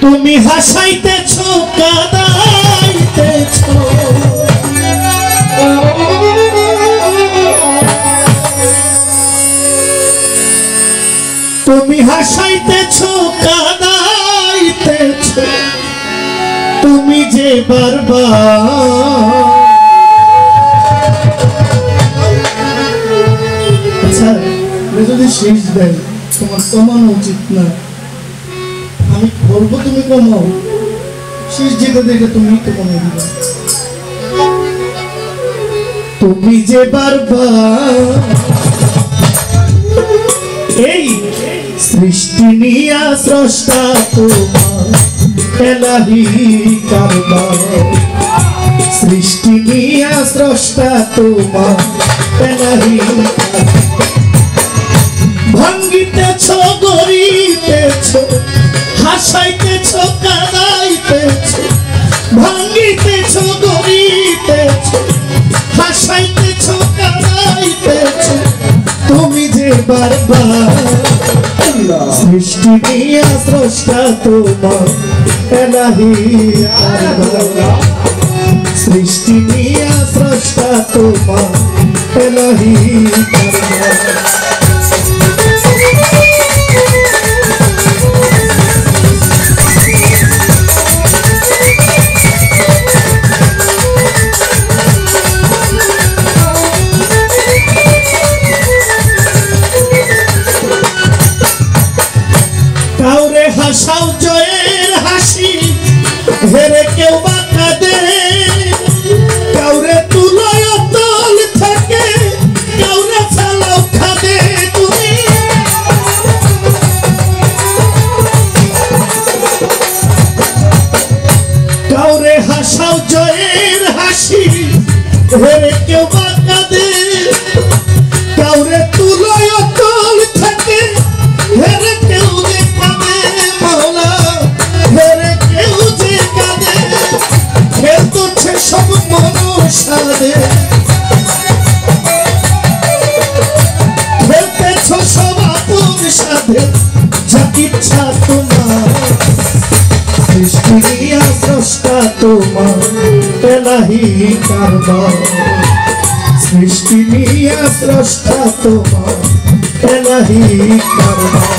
তুমি হাসাইতেছ কাঁদাইতেছ তুমি হাসাইতেছ কাঁদাইতেছ তুমি যে বারবার আচ্ছা যদি শেষ দেয় তোমার কমানো উচিত না আমি বলবো তুমি কমাও শেষ যেতে দেখে তুমি তো কমিয়ে দিবে তুমি যে বারবার এই সৃষ্টি নিয়া স্রষ্টা তোমার এলাহি কারবার সৃষ্টি নিয়া স্রষ্টা তোমার এলাহি ভাঙ্গিতেছ গড়িতেছ হাসাইতেছ কাঁদাইতেছ ভাঙ্গিতেছ গড়িতেছ হাসাইতেছ কাঁদাইতেছ তুমি যে বারবার সৃষ্টি নিয়া স্রষ্টা তোমার এলাহি কারবার সৃষ্টি নিয়া স্রষ্টা তোমার এলাহি কারবার কাউরে হাসাও জয়ের হাসি হেরে কেউ বা কাঁদে কাউরে তুলয় তল থাকে কাউরে চালাও খাদে তুমি কাউরে হাসাও জয়ের হাসি হেরে কেউ বা কাঁদে কাউরে তুলয় তল থাকে হেরে কেউ সব মনুষ্যে খেলতেছ সব আপন সাথে যা ইচ্ছা তোমার সৃষ্টি নিয়া স্রষ্টা তোমার এলাহি কারবার সৃষ্টি নিয়া স্রষ্টা তোমার এলাহি কারবার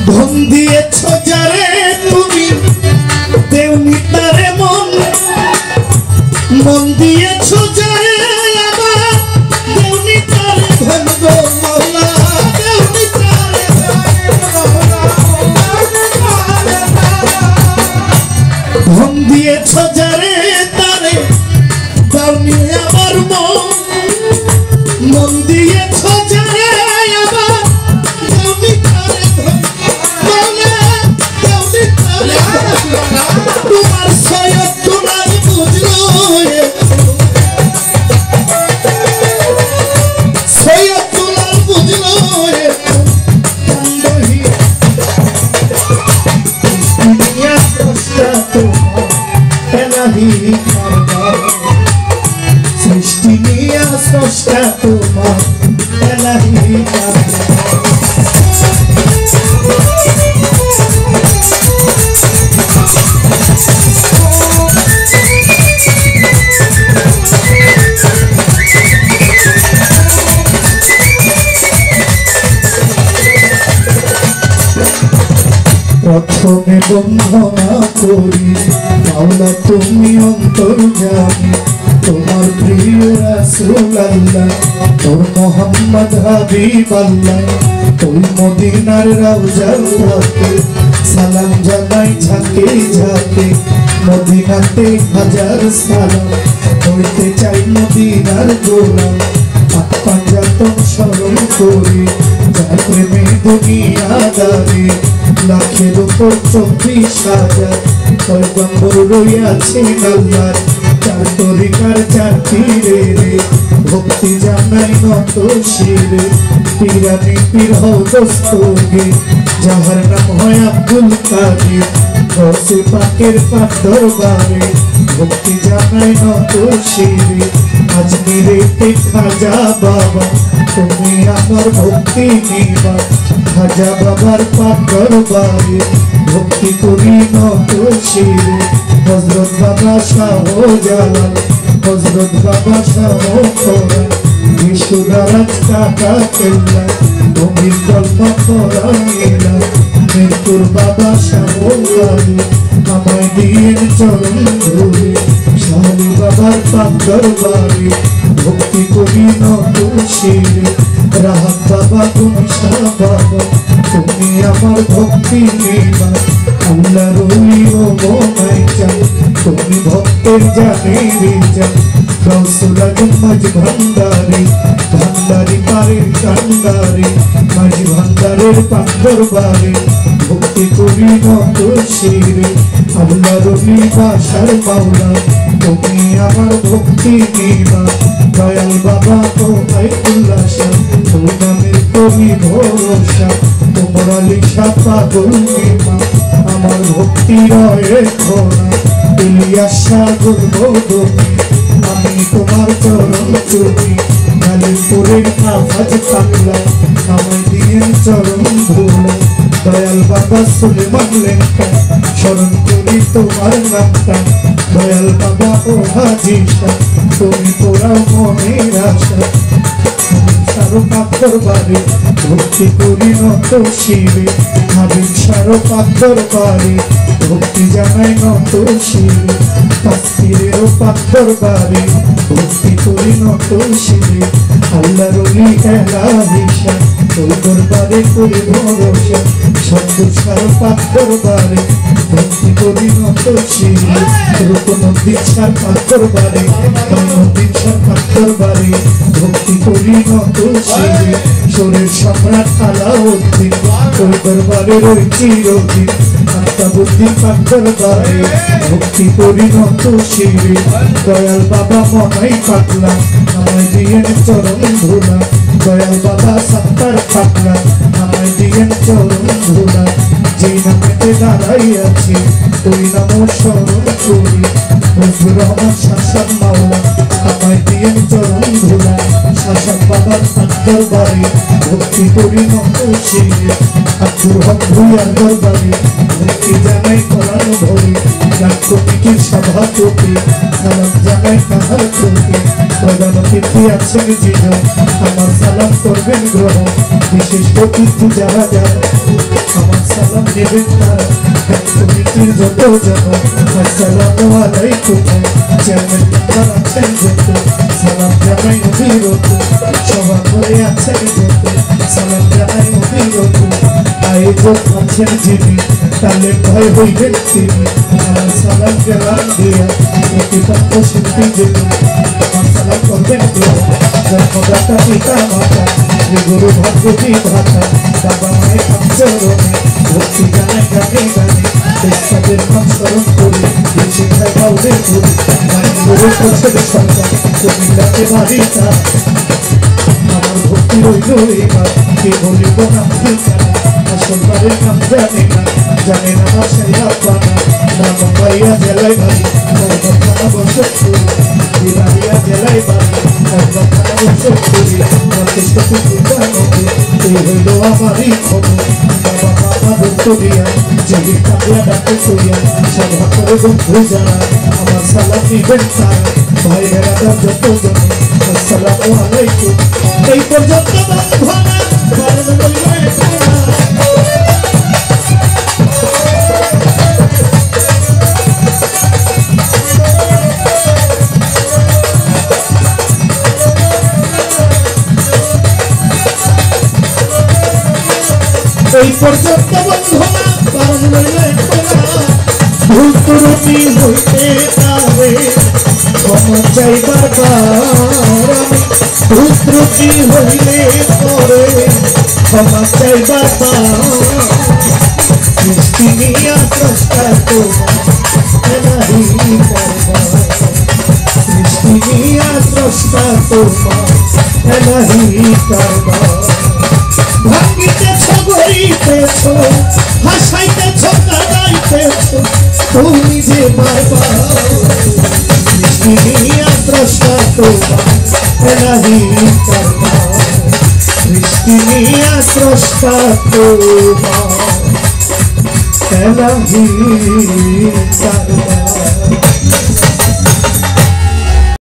ধন দিয়েছ যারে তুমি দেউনি তারে মন মন দিয়েছ যারে আবার দেউনি তারে ধন গো মওলা দেউনি তারে ধন দিয়েছ যারে তারে দাউনি আবার মন দিয়েছ যারে আবার দেউনি তারে তোমার সৈয়দ তোমার বুঝলো সৈয়দ তোমার বুঝলো সৃষ্টি নিয়া স্রষ্টা তোমার এলাহি কারবার প্রথমে বন্দনা করি মাওলা তুমি অন্তর্যামী তোমার প্রিয় রাসূল আল্লাহ তোর মোহাম্মদ হাবিব আল্লাহ ওই মদিনার রওজার ধারে সালাম জানাই ঝাঁকে ঝাঁকে মদিনাতে হাজার সালাম হইতে চাই মদিনার গোলাম পাঞ্জাতন স্মরণ করি যার প্রেমে দুনিয়াদারি লাখের উপর 24,000 পয়গম্বর রইয়াছেন আল্লাহর চার তরিকার চার পীরে রে ভক্তি জানাই নত শিরে পীরানি পীর হও দস্তগে যাহার নাম হয় আব্দুল কাদের গৌসে পাকের পাক দরবারে ভক্তি জানাই নত শিরে আজমিরেতে খাজা বাবা তুমি আমার ভক্তি নিবা খাজা বাবার পাক দরবারে ভক্তি করি নত শিরে হযরত বাবা শাহজালাল হযরত বাবা শাহজালাল বিশুদারাজ কাকা কেল্লা তুমি কল্প করাইলা মিরপুর বাবা শাহজালাল আমায় দিয়েন চরণ ধরে শাহী বাবার পাক দরবারে ভক্তি করি নত শিরে রাহাত বাবা তুমি শাহ বাবা তুমি আমার ভক্তি নিবা আল্লাহ রইও মনাই চাই তুমি ভক্তের জানে রে যাই রসুল আজম মাঝ ভান্ডারে ভান্ডারি পারের কান্ডারে মাঝ ভান্ডারের পাক দরবারে ভক্তি করি নত শিরে আল্লাহ রবি বাসার মাওলা তুমি আমার ভক্তি নিবা দয়াল বাবা তো আইকুল্লাহ শাহ তোর নামের কবি ভরসা তোমার আলী শাহ পাগল নিবা আমার ভক্তি রয়ে খোনা ইলিয়াস সাগর বদনি আমি তোমার চরণ চুরি নালিপুরের আফাজ পাগলা আমায় দিয়েন চরণ ধুলা দয়াল বাবা সুলেমান লেখা স্মরণ করি তোমার নামটা দয়াল বাবা ও হাজি শাহ তুমি পোড়াও মনের আশা সারো পাক দরবারে ভক্তি করি নত শিরে হাবিব সারো পাক দরবারে ভক্তি জানাই নত শিরে পাখিরেরও পাক দরবারে ভক্তি করি নত শিরে আল্লাহ রলি এলাহিশা তোর দরবারে করি ভরসা সত্তর সারো পাক দরবারে ভক্তি করি নত শিরে রূপনন্দী সার পাক দরবারে নন্দী সার পাক দরবারে ভক্তি করি নত শিরে সোরের সম্রাট আলাউদ্দিন তোর দরবারে রই চিরদিন আত্মা বুদ্ধি পাক দরবারে ভক্তি করি নত শিরে দয়াল বাবা মনাই পাগলা আমায় দিয়েন চরণ ধুলা দয়াল বাবা সত্তার পাগলা আমায় দিয়েন চরণ ধুলা যেই নামেতে দাঁড়াই আছি ওই নাম স্মরণ করি নজরুল রহমান শাসান মাওলা আমায় দিয়েন চরণ ধুলা শাসান বাবার পাক দরবারে ভক্তি করি নত শিরে আব্দুর হক ভুইয়ার দরবারে ভক্তি জানাই করান ভরি গান কমিটির সভাপতি সালাম জানাই কাহার চোখে প্রধান অতিথি আছেন যিনি আমার সালাম করবেন গ্রহণ বিশেষ অতিথি যারা যারা আমার সালাম নেবেন তারা গান কমিটির যত জন আসসালামু আলাইকুম চেয়ারম্যান মেম্বার আছেন যত সালাম জানাই অভিরত সভা করে আছেন যত সালাম জানাই অভিরত আয়োজক আছেন যিনি তাহলে ভয় হইবেন তিনি আমার সালাম গেলাম দিয়া প্রতিপক্ষ শিল্পী যিনি আমার সালাম করবেন জন্মদাতা পিতা মাতা গুরু ভাগ্যবী ভাতা বাবা মায়ের চরণে ভক্তি জানাই গানে গানে তাদের নাম স্মরণ করি শিক্ষায় গাউদের করি গুরু পৌঁছের সরকার তুমি রাতে বাড়ি আমার ভক্তি রইল এবার কে বলিব না ঠিকানা আসলবারের নাম জানে না আমার সেই আব্বানা বাবা ভাইয়া জেলায় বাড়ি থানা বসত করি বিবাহিয়া জেলায় বাড়ি থানা বসত করি যথেষ্ট এই হইল আমারই খবর বাবা মামা বলতো দিয়া জমি পাগলা ডাক্তার করিয়া সভা করে বন্ধু যারা আমার সালাম নিবেন তারা ভাই বেড়াদার যত জন আসসালামু আলাইকুম এই পর্যন্ত এই পর্যন্ত বন্ধনা ভুল ত্রুটি হইতে পারে ক্ষমা চাইবার আমি ভুল ত্রুটি হইলে পরে ক্ষমা চাইবার সৃষ্টি নিয়া স্রষ্টা তোমার এলাহি দরবার সৃষ্টি নিয়া স্রষ্টা তোমার এলাহি দরবার ভাঙিতেছ গড়িতেছ হাসাইতেছ কাঁদাইতেছ তুমি যে বারবার সৃষ্টি নিয়া স্রষ্টা তোমার এলাহি দরবার সৃষ্টি নিয়া স্রষ্টা তোমার এলাহি দরবার